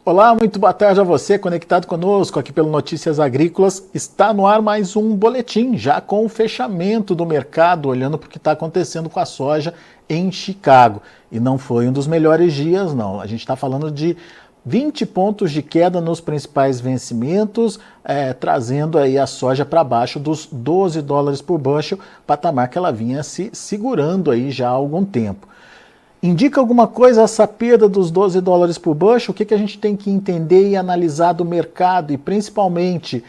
Olá, muito boa tarde a você, conectado conosco aqui pelo Notícias Agrícolas. Está no ar mais um boletim, já com o fechamento do mercado, olhando para o que está acontecendo com a soja em Chicago. E não foi um dos melhores dias, não. A gente está falando de 20 pontos de queda nos principais vencimentos, trazendo aí a soja para baixo dos $12 por bushel, patamar que ela vinha se segurando aí já há algum tempo. Indica alguma coisa essa perda dos $12 por bushel? O que a gente tem que entender e analisar do mercado e principalmente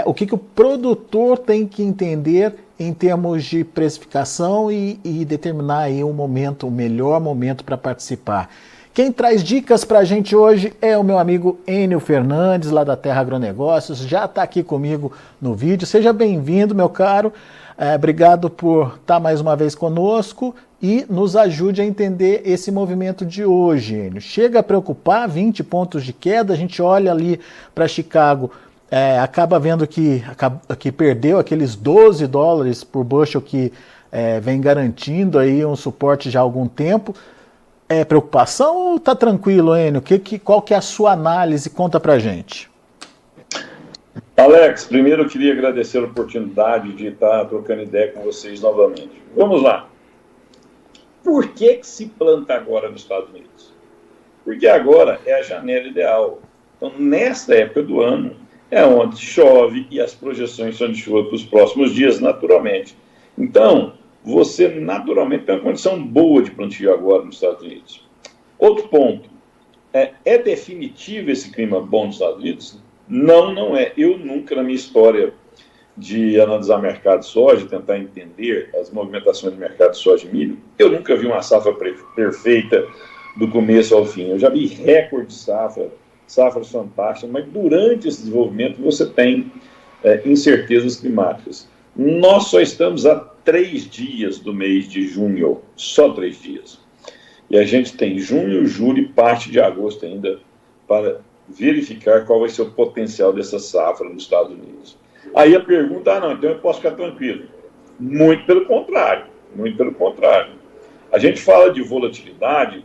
o que o produtor tem que entender em termos de precificação e determinar aí o melhor momento para participar. Quem traz dicas para a gente hoje é o meu amigo Enio Fernandes, lá da Terra Agronegócios, já está aqui comigo no vídeo. Seja bem-vindo, meu caro. Obrigado por estar mais uma vez conosco e nos ajude a entender esse movimento de hoje, Enio. Chega a preocupar, 20 pontos de queda, a gente olha ali para Chicago, acaba vendo que perdeu aqueles $12 por bushel que vem garantindo aí um suporte já há algum tempo. É preocupação ou está tranquilo, Enio? Qual que é a sua análise? Conta pra gente. Alex, primeiro eu queria agradecer a oportunidade de estar trocando ideia com vocês novamente. Vamos lá. Por que se planta agora nos Estados Unidos? Porque agora é a janela ideal. Então, nesta época do ano, é onde chove e as projeções são de chuva para os próximos dias, naturalmente. Então, você naturalmente tem uma condição boa de plantio agora nos Estados Unidos. Outro ponto, é definitivo esse clima bom nos Estados Unidos? Não, não é. Eu nunca, na minha história de analisar mercado de soja, tentar entender as movimentações do mercado de soja e milho, eu nunca vi uma safra perfeita do começo ao fim. Eu já vi recorde de safras fantásticas, mas durante esse desenvolvimento você tem incertezas climáticas. Nós só estamos a 3 dias do mês de junho, só 3 dias. E a gente tem junho, julho e parte de agosto ainda para verificar qual vai ser o potencial dessa safra nos Estados Unidos. Aí a pergunta, não, então eu posso ficar tranquilo. Muito pelo contrário, muito pelo contrário. A gente fala de volatilidade,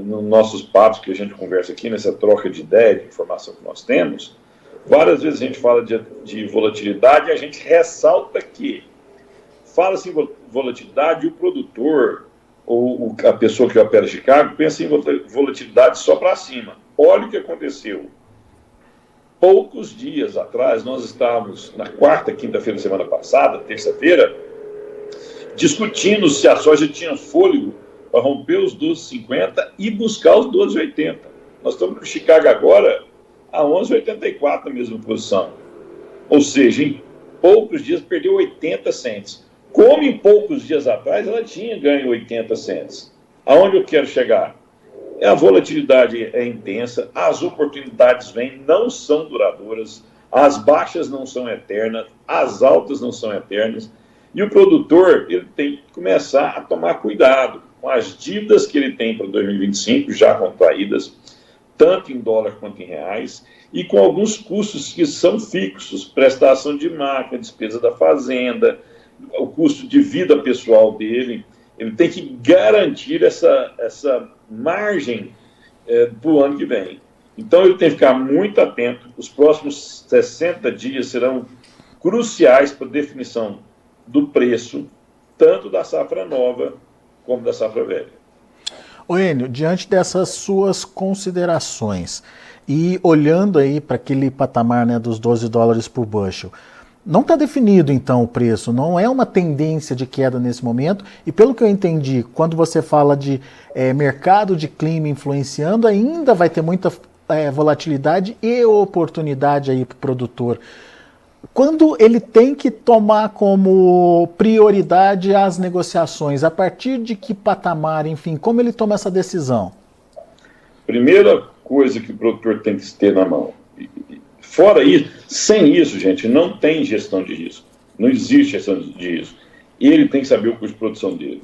nos nossos papos que a gente conversa aqui, nessa troca de ideia, de informação que nós temos, várias vezes a gente fala de volatilidade e a gente ressalta que fala-se em volatilidade e o produtor ou a pessoa que opera Chicago pensa em volatilidade só para cima. Olha o que aconteceu. Poucos dias atrás, nós estávamos na quarta, quinta-feira da semana passada, terça-feira, discutindo se a soja tinha fôlego para romper os 12,50 e buscar os 12,80. Nós estamos no Chicago agora a 11,84 na mesma posição. Ou seja, em poucos dias perdeu 80 cents. Como em poucos dias atrás ela tinha ganho 80 cents. Aonde eu quero chegar? A volatilidade é intensa, as oportunidades vêm, não são duradouras, as baixas não são eternas, as altas não são eternas, e o produtor ele tem que começar a tomar cuidado com as dívidas que ele tem para 2025, já contraídas, tanto em dólar quanto em reais, e com alguns custos que são fixos, prestação de máquina, despesa da fazenda, o custo de vida pessoal dele. Ele tem que garantir essa margem para o ano que vem. Então, ele tem que ficar muito atento. Os próximos 60 dias serão cruciais para a definição do preço, tanto da safra nova como da safra velha. Ô Enio, diante dessas suas considerações e olhando aí para aquele patamar, né, dos $12 por bushel, não está definido, então, o preço, não é uma tendência de queda nesse momento, e pelo que eu entendi, quando você fala de mercado de clima influenciando, ainda vai ter muita volatilidade e oportunidade aí para o produtor. Quando ele tem que tomar como prioridade as negociações, a partir de que patamar, enfim, como ele toma essa decisão? Primeira coisa que o produtor tem que ter na mão. Fora isso, sem isso, gente, não tem gestão de risco. Não existe gestão de risco. Ele tem que saber o custo de produção dele.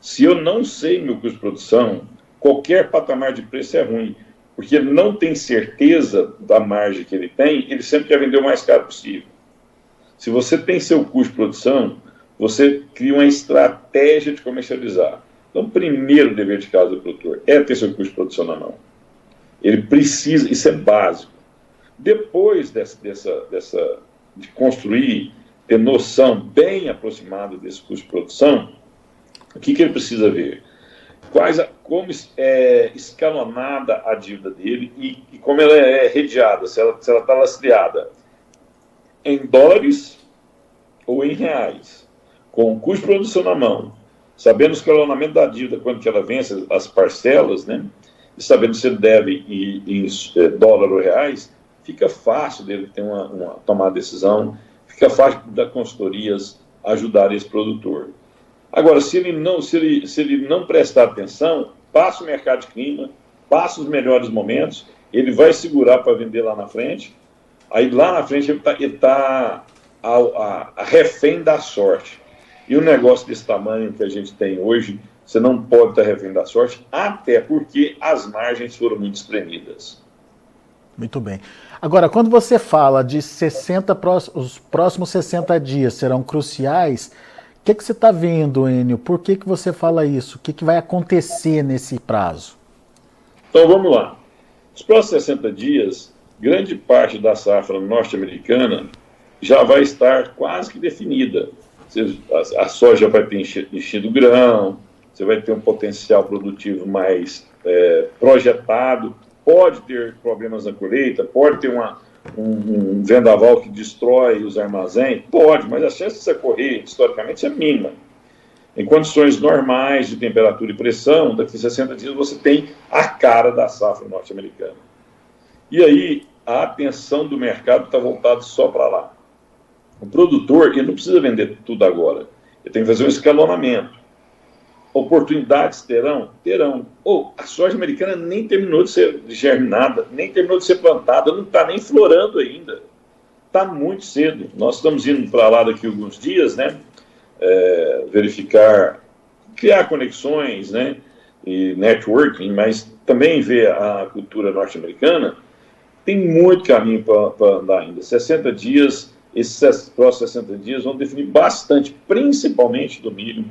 Se eu não sei meu custo de produção, qualquer patamar de preço é ruim, porque ele não tem certeza da margem que ele tem, ele sempre quer vender o mais caro possível. Se você tem seu custo de produção, você cria uma estratégia de comercializar. Então, o primeiro dever de casa do produtor é ter seu custo de produção na mão. Ele precisa, isso é básico. Depois de construir, ter noção bem aproximada desse custo de produção, o que ele precisa ver? Como é escalonada a dívida dele e como ela é redeada, se ela está lastreada em dólares ou em reais, com o custo de produção na mão, sabendo o escalonamento da dívida, quando que ela vence, as parcelas, né? E sabendo se ele deve em dólar ou reais, fica fácil dele ter tomar decisão, fica fácil das consultorias ajudar esse produtor. Agora, se ele não prestar atenção, passa o mercado de clima, passa os melhores momentos, ele vai segurar para vender lá na frente, aí lá na frente ele está a refém da sorte. E um negócio desse tamanho que a gente tem hoje, você não pode estar refém da sorte, até porque as margens foram muito espremidas. Muito bem. Agora, quando você fala de os próximos 60 dias serão cruciais, o que você está vendo, Enio? Por que você fala isso? O que vai acontecer nesse prazo? Então, vamos lá. Nos próximos 60 dias, grande parte da safra norte-americana já vai estar quase que definida. A soja vai ter enchido o grão, você vai ter um potencial produtivo mais projetado, pode ter problemas na colheita, pode ter um vendaval que destrói os armazéns, pode, mas a chance de você correr, historicamente, é mínima. Em condições normais de temperatura e pressão, daqui a 60 dias você tem a cara da safra norte-americana. E aí, a atenção do mercado está voltada só para lá. O produtor, ele não precisa vender tudo agora. Ele tem que fazer um escalonamento. Oportunidades terão? Terão. A soja americana nem terminou de ser germinada, nem terminou de ser plantada, não está nem florando ainda. Está muito cedo. Nós estamos indo para lá daqui a alguns dias, né? Verificar, criar conexões, né? E networking, mas também ver a cultura norte-americana. Tem muito caminho para andar ainda. 60 dias, esses próximos 60 dias vão definir bastante, principalmente do milho,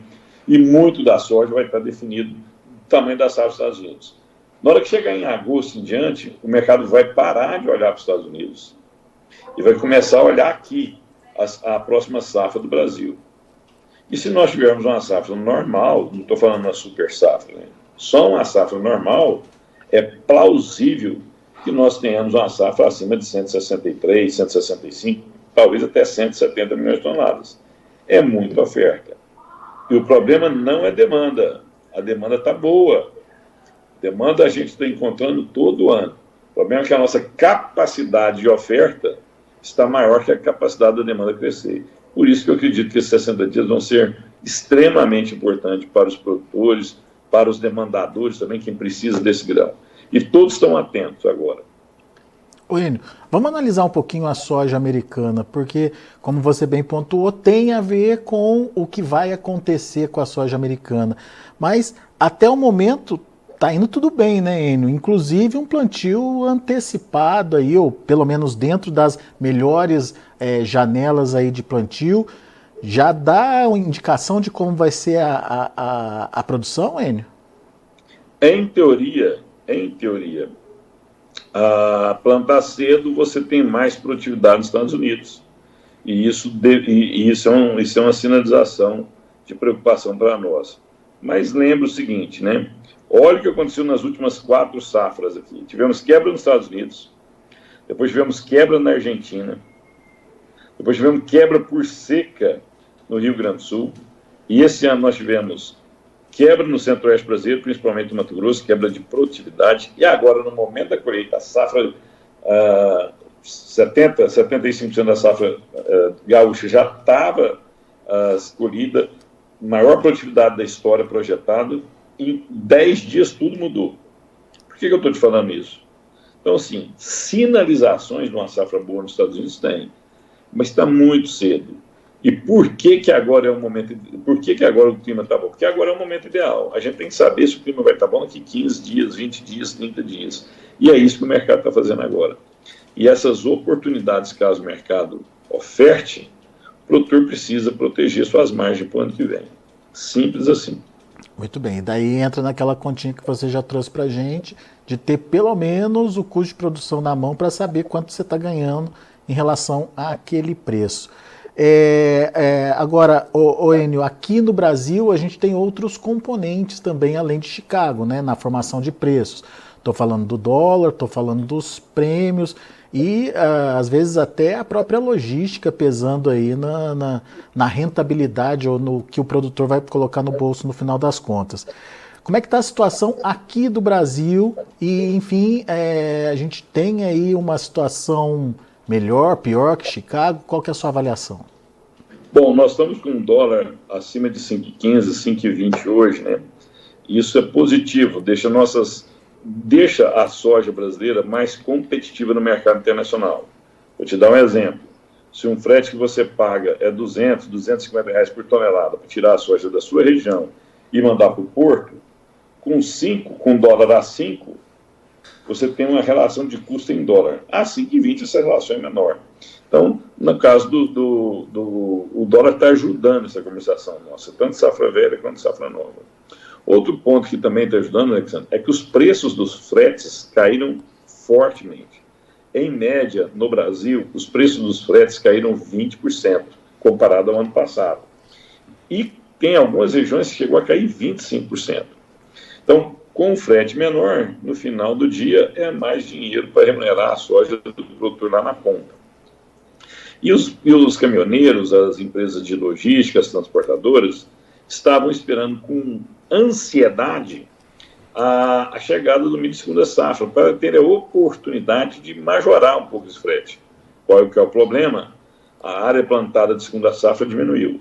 e muito da soja vai estar definido o tamanho da safra dos Estados Unidos. Na hora que chegar em agosto em diante, o mercado vai parar de olhar para os Estados Unidos e vai começar a olhar aqui a próxima safra do Brasil. E se nós tivermos uma safra normal, não estou falando uma super safra, né? Só uma safra normal, é plausível que nós tenhamos uma safra acima de 163, 165, talvez até 170 milhões de toneladas. É muita oferta. E o problema não é demanda. A demanda está boa. Demanda a gente está encontrando todo ano. O problema é que a nossa capacidade de oferta está maior que a capacidade da demanda crescer. Por isso que eu acredito que esses 60 dias vão ser extremamente importantes para os produtores, para os demandadores também, quem precisa desse grão. E todos estão atentos agora. Enio, vamos analisar um pouquinho a soja americana, porque, como você bem pontuou, tem a ver com o que vai acontecer com a soja americana. Mas, até o momento, está indo tudo bem, né, Enio? Inclusive um plantio antecipado aí, ou pelo menos dentro das melhores janelas aí de plantio, já dá uma indicação de como vai ser a produção, Enio? Em teoria, a plantar cedo você tem mais produtividade nos Estados Unidos. E isso é uma sinalização de preocupação para nós. Mas lembra o seguinte, né? Olha o que aconteceu nas últimas 4 safras aqui. Tivemos quebra nos Estados Unidos, depois tivemos quebra na Argentina, depois tivemos quebra por seca no Rio Grande do Sul, e esse ano nós tivemos quebra no centro-oeste brasileiro, principalmente no Mato Grosso, quebra de produtividade, e agora, no momento da colheita, a safra, 75% da safra gaúcha já estava colhida, maior produtividade da história projetada, em 10 dias tudo mudou. Por que eu estou te falando isso? Então, assim, sinalizações de uma safra boa nos Estados Unidos tem, mas está muito cedo. E por que agora é o momento? Por que agora o clima está bom? Porque agora é o momento ideal. A gente tem que saber se o clima vai estar bom daqui 15 dias, 20 dias, 30 dias. E é isso que o mercado está fazendo agora. E essas oportunidades, caso o mercado oferte, o produtor precisa proteger suas margens para o ano que vem. Simples assim. Muito bem, e daí entra naquela continha que você já trouxe para a gente, de ter pelo menos o custo de produção na mão para saber quanto você está ganhando em relação àquele preço. Agora, Enio, aqui no Brasil a gente tem outros componentes também, além de Chicago, né, na formação de preços. Estou falando do dólar, estou falando dos prêmios e às vezes até a própria logística pesando aí na rentabilidade ou no que o produtor vai colocar no bolso no final das contas. Como é que está a situação aqui do Brasil? E, enfim, a gente tem aí uma situação melhor, pior que Chicago? Qual que é a sua avaliação? Bom, nós estamos com um dólar acima de 5,15, 5,20 hoje, né? Isso é positivo, deixa a soja brasileira mais competitiva no mercado internacional. Vou te dar um exemplo. Se um frete que você paga é 200, 250 reais por tonelada para tirar a soja da sua região e mandar para o porto, com dólar a 5, você tem uma relação de custo em dólar. A 5,20 essa relação é menor. Então, no caso o dólar está ajudando essa comercialização nossa, tanto safra velha quanto safra nova. Outro ponto que também está ajudando, Alexandre, é que os preços dos fretes caíram fortemente. Em média, no Brasil, os preços dos fretes caíram 20% comparado ao ano passado. E tem algumas regiões que chegou a cair 25%. Então, com o frete menor, no final do dia, é mais dinheiro para remunerar a soja do produtor lá na ponta. E os caminhoneiros, as empresas de logística, as transportadoras, estavam esperando com ansiedade a chegada do milho de segunda safra, para ter a oportunidade de majorar um pouco esse frete. Qual que é o problema? A área plantada de segunda safra diminuiu.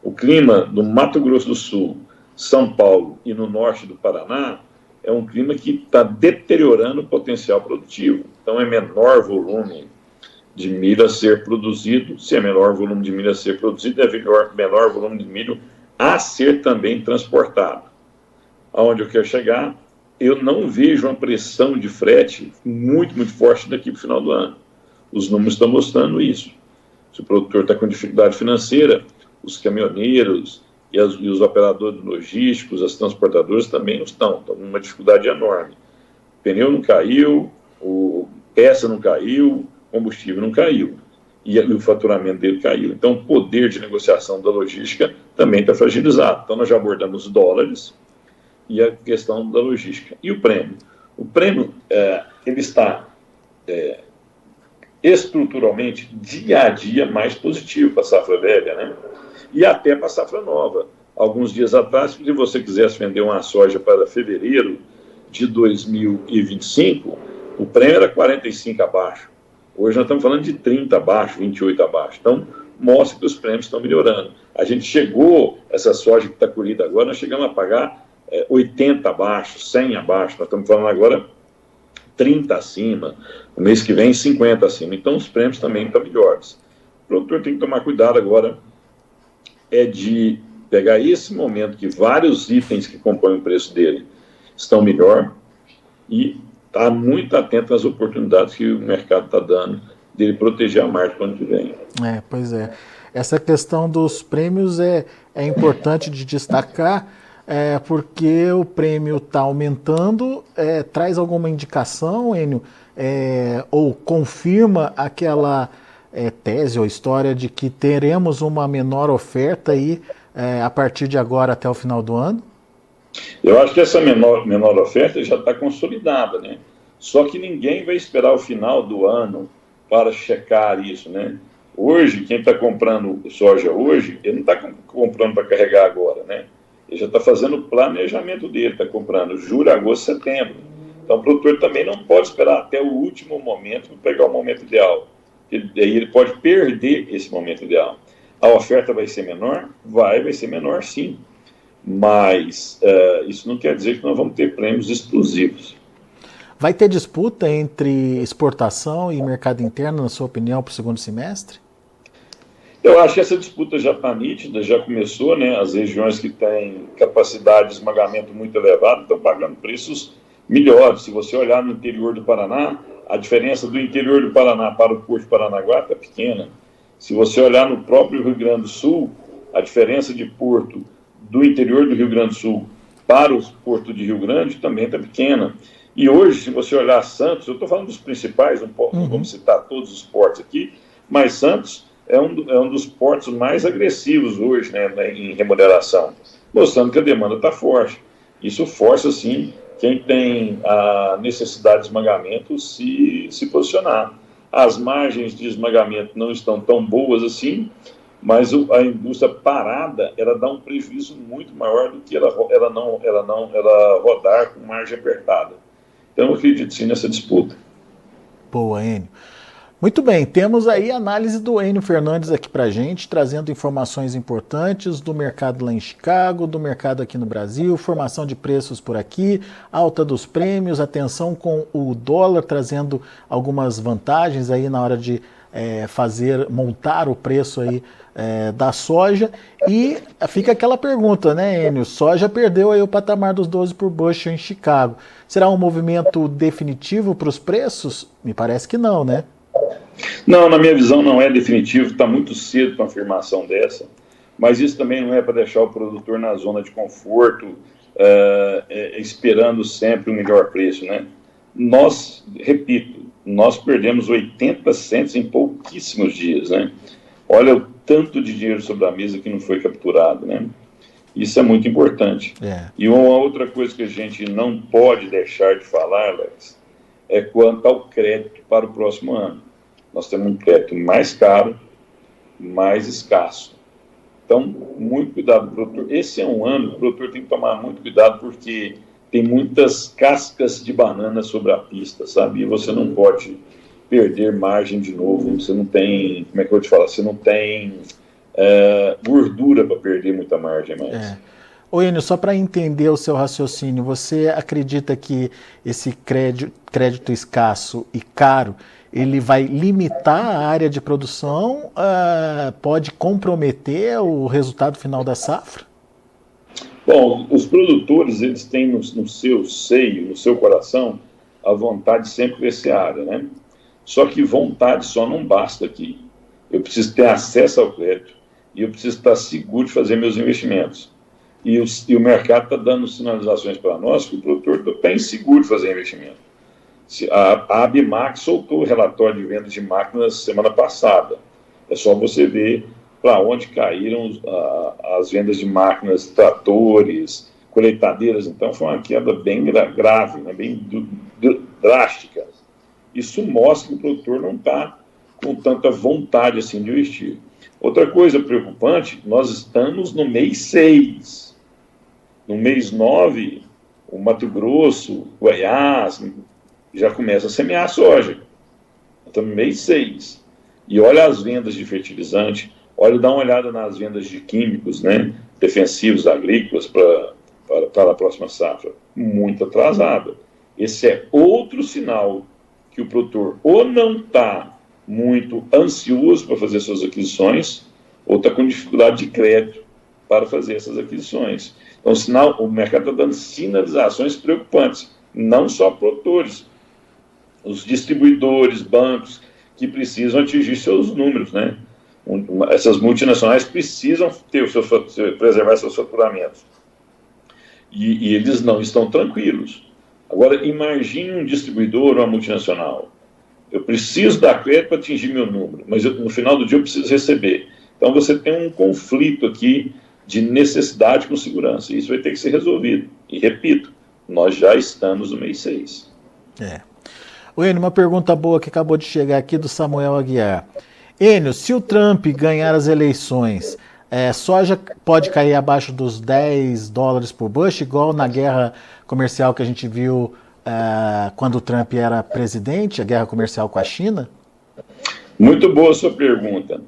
O clima do Mato Grosso do Sul, São Paulo e no norte do Paraná é um clima que está deteriorando o potencial produtivo. Então é menor volume de milho a ser produzido. Se é menor volume de milho a ser produzido, é menor volume de milho a ser também transportado. Aonde eu quero chegar, eu não vejo uma pressão de frete muito, muito forte daqui para o final do ano. Os números estão mostrando isso. Se o produtor está com dificuldade financeira, os caminhoneiros e os operadores logísticos, as transportadoras também não estão com uma dificuldade enorme. O pneu não caiu, peça não caiu, combustível não caiu. E o faturamento dele caiu. Então, o poder de negociação da logística também está fragilizado. Então, nós já abordamos dólares e a questão da logística. E o prêmio? O prêmio, ele está estruturalmente, dia a dia, mais positivo para a safra velha, né? E até para a safra nova. Alguns dias atrás, se você quisesse vender uma soja para fevereiro de 2025, o prêmio era 45 abaixo. Hoje nós estamos falando de 30 abaixo, 28 abaixo. Então, mostra que os prêmios estão melhorando. A gente chegou, essa soja que está colhida agora, nós chegamos a pagar 80 abaixo, 100 abaixo. Nós estamos falando agora 30 acima. No mês que vem, 50 acima. Então, os prêmios também estão melhores. O produtor tem que tomar cuidado agora de pegar esse momento que vários itens que compõem o preço dele estão melhor e estar muito atento às oportunidades que o mercado está dando dele proteger a margem para o ano que vem. Pois é. Essa questão dos prêmios é importante de destacar, porque o prêmio está aumentando. Traz alguma indicação, Enio, ou confirma aquela tese ou história de que teremos uma menor oferta aí a partir de agora até o final do ano? Eu acho que essa menor oferta já está consolidada, né? Só que ninguém vai esperar o final do ano para checar isso, né? Hoje, quem está comprando soja hoje, ele não está comprando para carregar agora, né? Ele já está fazendo o planejamento dele, está comprando julho, agosto, setembro. Então, o produtor também não pode esperar até o último momento para pegar o momento ideal. Aí ele pode perder esse momento ideal. A oferta vai ser menor? Vai ser menor, sim. Mas isso não quer dizer que nós vamos ter prêmios exclusivos. Vai ter disputa entre exportação e mercado interno, na sua opinião, para o segundo semestre? Eu acho que essa disputa já está nítida, já começou, né? As regiões que têm capacidade de esmagamento muito elevada estão pagando preços melhores. Se você olhar no interior do Paraná, a diferença do interior do Paraná para o Porto de Paranaguá está pequena. Se você olhar no próprio Rio Grande do Sul, a diferença de porto do interior do Rio Grande do Sul para o porto de Rio Grande também está pequena. E hoje, se você olhar Santos, eu estou falando dos principais, não vamos citar todos os portos aqui, mas Santos é um dos portos mais agressivos hoje, né, em remuneração, mostrando que a demanda está forte. Isso força, sim, quem tem a necessidade de esmagamento se posicionar. As margens de esmagamento não estão tão boas assim, mas a indústria parada, ela dá um prejuízo muito maior do que ela rodar com margem apertada. Então, eu acredito sim nessa disputa. Boa, Enio. Muito bem, temos aí a análise do Enio Fernandes aqui para a gente, trazendo informações importantes do mercado lá em Chicago, do mercado aqui no Brasil, formação de preços por aqui, alta dos prêmios, atenção com o dólar, trazendo algumas vantagens aí na hora de montar o preço aí da soja. E fica aquela pergunta, né, Enio? Soja perdeu aí o patamar dos 12 por bushel em Chicago. Será um movimento definitivo para os preços? Me parece que não, né? Não, na minha visão não é definitivo, está muito cedo para uma afirmação dessa, mas isso também não é para deixar o produtor na zona de conforto, esperando sempre o melhor preço, né? Repito, nós perdemos 80 cents em pouquíssimos dias, né? Olha o tanto de dinheiro sobre a mesa que não foi capturado, né? Isso é muito importante. E uma outra coisa que a gente não pode deixar de falar, Alex, é quanto ao crédito para o próximo ano. Nós temos um crédito mais caro, mais escasso. Então, muito cuidado, produtor. Esse é um ano que o produtor tem que tomar muito cuidado, porque tem muitas cascas de banana sobre a pista, sabe? E você não pode perder margem de novo. Você não tem, como é que eu vou te falar? Você não tem gordura para perder muita margem mais. Ô Enio, só para entender o seu raciocínio, você acredita que esse crédito escasso e caro, ele vai limitar a área de produção, pode comprometer o resultado final da safra? Bom, os produtores, eles têm no seu seio, no seu coração, a vontade de sempre crescer a área, né? Só que vontade só não basta aqui. Eu preciso ter acesso ao crédito e eu preciso estar seguro de fazer meus investimentos. E o mercado está dando sinalizações para nós que o produtor está inseguro de fazer investimento. A Abimax soltou o relatório de vendas de máquinas semana passada. É só você ver para onde caíram as vendas de máquinas, tratores, colheitadeiras. Então, foi uma queda bem grave, né, bem drástica. Isso mostra que o produtor não está com tanta vontade assim de investir. Outra coisa preocupante, nós estamos no mês 6. No mês 9, o Mato Grosso, Goiás, já começa a semear soja. Estamos no mês 6. E olha as vendas de fertilizante, dá uma olhada nas vendas de químicos, né, defensivos agrícolas para a próxima safra. Muito atrasada. Esse é outro sinal que o produtor ou não está muito ansioso para fazer suas aquisições, ou está com dificuldade de crédito para fazer essas aquisições. Então, o mercado está dando sinalizações preocupantes, não só produtores, os distribuidores, bancos, que precisam atingir seus números, né? Essas multinacionais precisam preservar seus faturamentos. E eles não estão tranquilos. Agora, imagine um distribuidor ou uma multinacional. Eu preciso dar crédito para atingir meu número, mas no final do dia eu preciso receber. Então, você tem um conflito aqui de necessidade com segurança. Isso vai ter que ser resolvido. E, repito, nós já estamos no mês 6. Enio, uma pergunta boa que acabou de chegar aqui do Samuel Aguiar. Enio, se o Trump ganhar as eleições, soja pode cair abaixo dos $10 por bushel, igual na guerra comercial que a gente viu quando o Trump era presidente, a guerra comercial com a China? Muito boa a sua pergunta.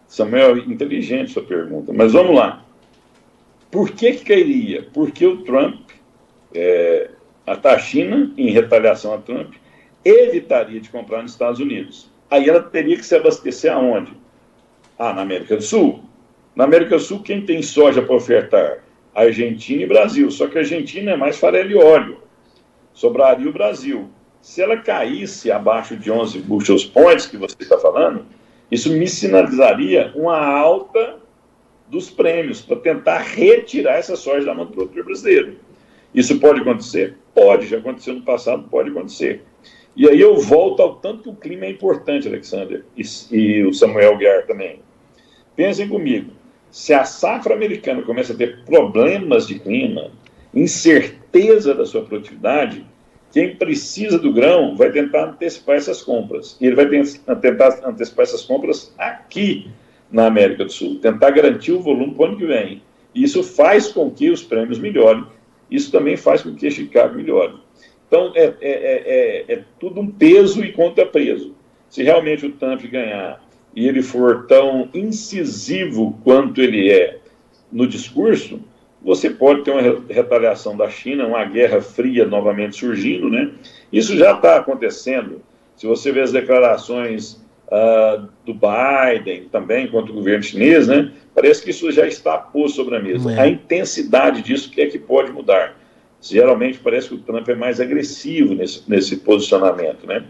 Samuel, inteligente sua pergunta. Mas vamos lá. Por que cairia? Porque o Trump, a China, em retaliação a Trump, evitaria de comprar nos Estados Unidos. Aí ela teria que se abastecer aonde? Na América do Sul. Na América do Sul, quem tem soja para ofertar? Argentina e Brasil. Só que a Argentina é mais farelo e óleo. Sobraria o Brasil. Se ela caísse abaixo de 11 bushels points, que você está falando, isso me sinalizaria uma alta dos prêmios para tentar retirar essa soja da mão do produtor brasileiro. Isso pode acontecer? Pode, já aconteceu no passado, pode acontecer. E aí eu volto ao tanto que o clima é importante, Alexander, e o Samuel Guiar também. Pensem comigo, se a safra americana começa a ter problemas de clima, incerteza da sua produtividade, quem precisa do grão vai tentar antecipar essas compras. E ele vai tentar antecipar essas compras aqui na América do Sul, tentar garantir o volume para o ano que vem. E isso faz com que os prêmios melhorem, isso também faz com que Chicago melhore. Então, é tudo um peso e contrapeso. Se realmente o Trump ganhar e ele for tão incisivo quanto ele é no discurso, você pode ter uma retaliação da China, uma guerra fria novamente surgindo, né? Isso já está acontecendo. Se você vê as declarações do Biden também contra o governo chinês, né? Parece que isso já está posto sobre a mesa. A intensidade disso que é que pode mudar. Geralmente parece que o Trump é mais agressivo nesse posicionamento, né?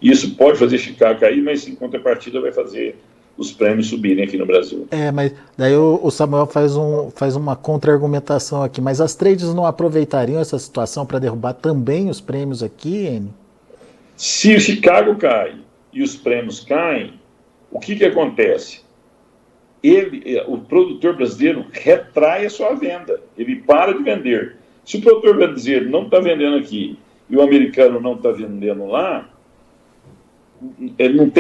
E isso pode fazer Chicago cair, mas em contrapartida vai fazer os prêmios subirem aqui no Brasil. Mas daí o Samuel faz uma contra-argumentação aqui, mas as trades não aproveitariam essa situação para derrubar também os prêmios aqui, Enio? Se o Chicago cai e os prêmios caem, o que acontece? O produtor brasileiro retrai a sua venda, ele para de vender. Se o produtor brasileiro não está vendendo aqui e o americano não está vendendo lá, não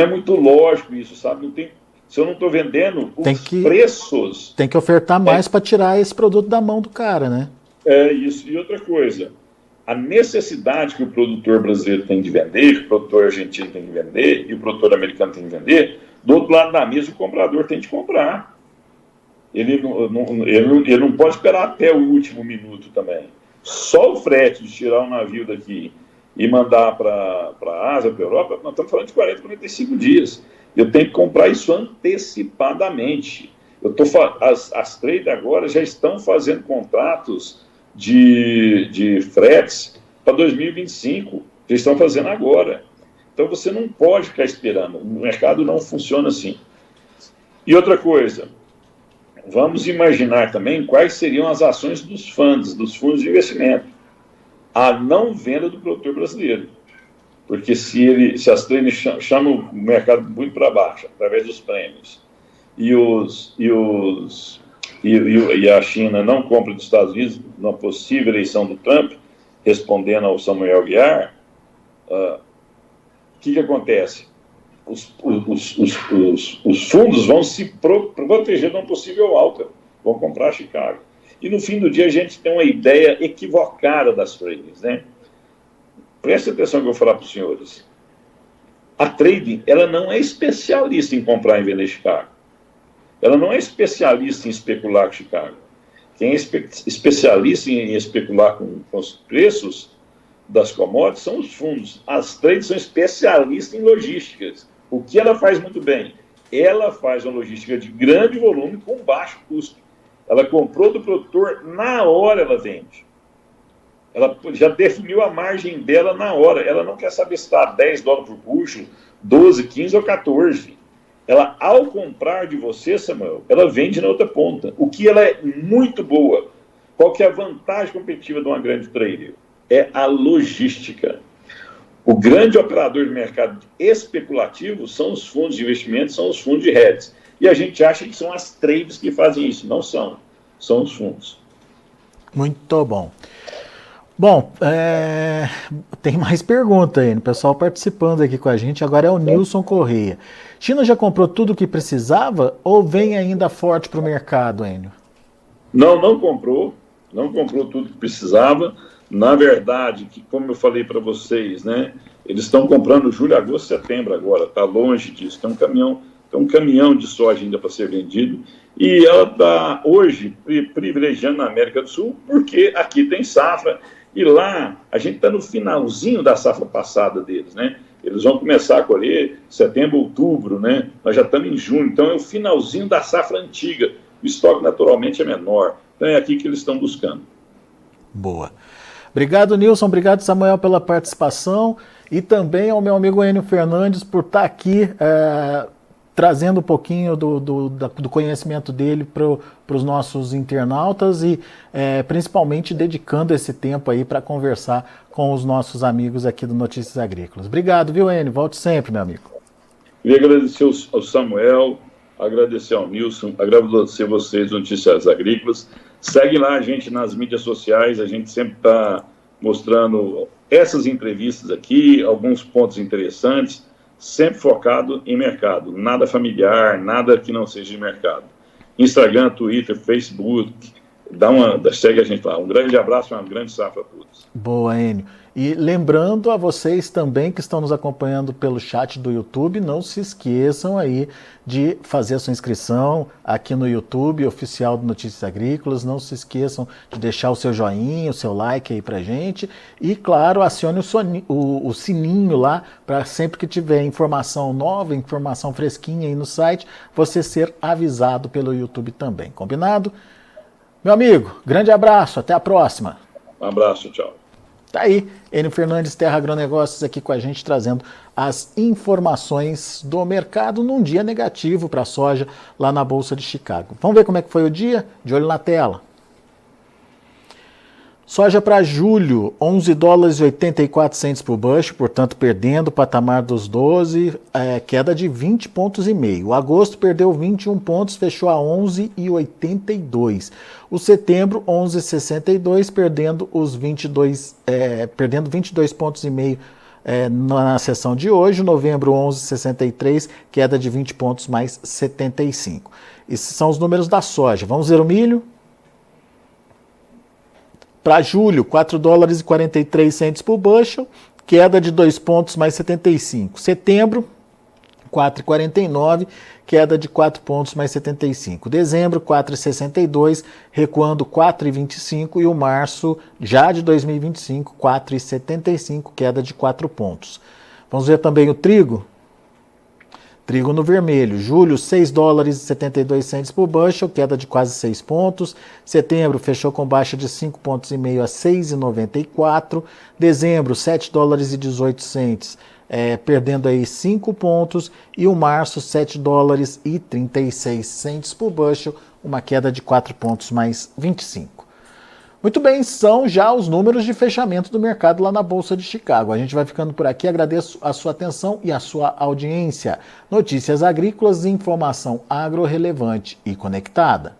é muito lógico isso, sabe? Se eu não estou vendendo, preços... Tem que ofertar mais para tirar esse produto da mão do cara, né? É isso. E outra coisa, a necessidade que o produtor brasileiro tem de vender, que o produtor argentino tem de vender e o produtor americano tem de vender, do outro lado da mesa o comprador tem de comprar. Ele não pode esperar até o último minuto também. Só o frete de tirar um navio daqui e mandar para a Ásia, para a Europa, nós estamos falando de 40, 45 dias. Eu tenho que comprar isso antecipadamente. As trades agora já estão fazendo contratos de fretes para 2025. Já estão fazendo agora. Então você não pode ficar esperando. O mercado não funciona assim. E outra coisa, vamos imaginar também quais seriam as ações dos fundos de investimento. A não venda do produtor brasileiro. Porque se as trades chamam o mercado muito para baixo, através dos prêmios, e a China não compra dos Estados Unidos numa possível eleição do Trump, respondendo ao Samuel Guiar, o que acontece? Os fundos vão se proteger de uma possível alta, vão comprar Chicago. E no fim do dia a gente tem uma ideia equivocada das trades, né? Preste atenção que eu vou falar para os senhores. A trading, ela não é especialista em comprar e vender Chicago. Ela não é especialista em especular com Chicago. Quem é especialista em especular com os preços das commodities são os fundos. As trades são especialistas em logísticas. O que ela faz muito bem? Ela faz uma logística de grande volume com baixo custo. Ela comprou do produtor, na hora ela vende. Ela já definiu a margem dela na hora. Ela não quer saber se está a $10 por bushel, 12, 15 ou 14. Ela, ao comprar de você, Samuel, ela vende na outra ponta. O que ela é muito boa. Qual que é a vantagem competitiva de uma grande trader? É a logística. O grande operador de mercado especulativo são os fundos de investimento, são os fundos de hedges. E a gente acha que são as trades que fazem isso. Não são. São os fundos. Muito bom. Bom, tem mais pergunta aí, o pessoal participando aqui com a gente. Agora é o Nilson Correia. China já comprou tudo o que precisava ou vem ainda forte para o mercado, Enio? Não comprou. Não comprou tudo que precisava. Na verdade, que como eu falei para vocês, né, eles estão comprando julho, agosto, setembro agora. Está longe disso. Tem um caminhão de soja ainda para ser vendido. E ela está hoje privilegiando a América do Sul porque aqui tem safra. E lá, a gente está no finalzinho da safra passada deles, né? Eles vão começar a colher setembro, outubro, né? Nós já estamos em junho, então é o finalzinho da safra antiga. O estoque, naturalmente, é menor. Então é aqui que eles estão buscando. Boa. Obrigado, Nilson. Obrigado, Samuel, pela participação. E também ao meu amigo Enio Fernandes por estar aqui trazendo um pouquinho do conhecimento dele para os nossos internautas e principalmente dedicando esse tempo aí para conversar com os nossos amigos aqui do Notícias Agrícolas. Obrigado, viu, Enio? Volte sempre, meu amigo. Queria agradecer ao Samuel, agradecer ao Nilson, agradecer a vocês do Notícias Agrícolas. Segue lá a gente nas mídias sociais, a gente sempre está mostrando essas entrevistas aqui, alguns pontos interessantes, sempre focado em mercado, nada familiar, nada que não seja de mercado. Instagram, Twitter, Facebook, segue a gente lá. Um grande abraço e uma grande safra a todos. Boa, Enio. E lembrando a vocês também que estão nos acompanhando pelo chat do YouTube, não se esqueçam aí de fazer a sua inscrição aqui no YouTube oficial do Notícias Agrícolas, não se esqueçam de deixar o seu joinha, o seu like aí pra gente e, claro, acione o sininho lá para sempre que tiver informação nova, informação fresquinha aí no site, você ser avisado pelo YouTube também, combinado? Meu amigo, grande abraço, até a próxima. Um abraço, tchau. Tá aí, Enio Fernandes, Terra Agronegócios, aqui com a gente, trazendo as informações do mercado num dia negativo para a soja lá na Bolsa de Chicago. Vamos ver como é que foi o dia? De olho na tela. Soja para julho, 11 dólares e 84 centes por bushel, portanto perdendo o patamar dos 12, queda de 20 pontos e meio. O agosto perdeu 21 pontos, fechou a 11,82. O setembro, 11,62, perdendo 22 pontos e meio na sessão de hoje. Novembro, 11,63, queda de 20 pontos mais 75. Esses são os números da soja. Vamos ver o milho? Para julho, 4 dólares e 43 centes por bushel, queda de 2 pontos mais 75. Setembro, 4,49, queda de 4 pontos mais 75. Dezembro, 4,62, recuando 4,25. E o março, já de 2025, 4,75, queda de 4 pontos. Vamos ver também o trigo. Trigo no vermelho, julho, 6 dólares e 72 centes por bushel, queda de quase 6 pontos. Setembro fechou com baixa de 5 pontos e meio a 6,94. Dezembro, 7 dólares e 18 centes, perdendo aí 5 pontos. E o março, 7 dólares e 36 centes por bushel, uma queda de 4 pontos mais 25. Muito bem, são já os números de fechamento do mercado lá na Bolsa de Chicago. A gente vai ficando por aqui, agradeço a sua atenção e a sua audiência. Notícias Agrícolas, informação agro relevante e conectada.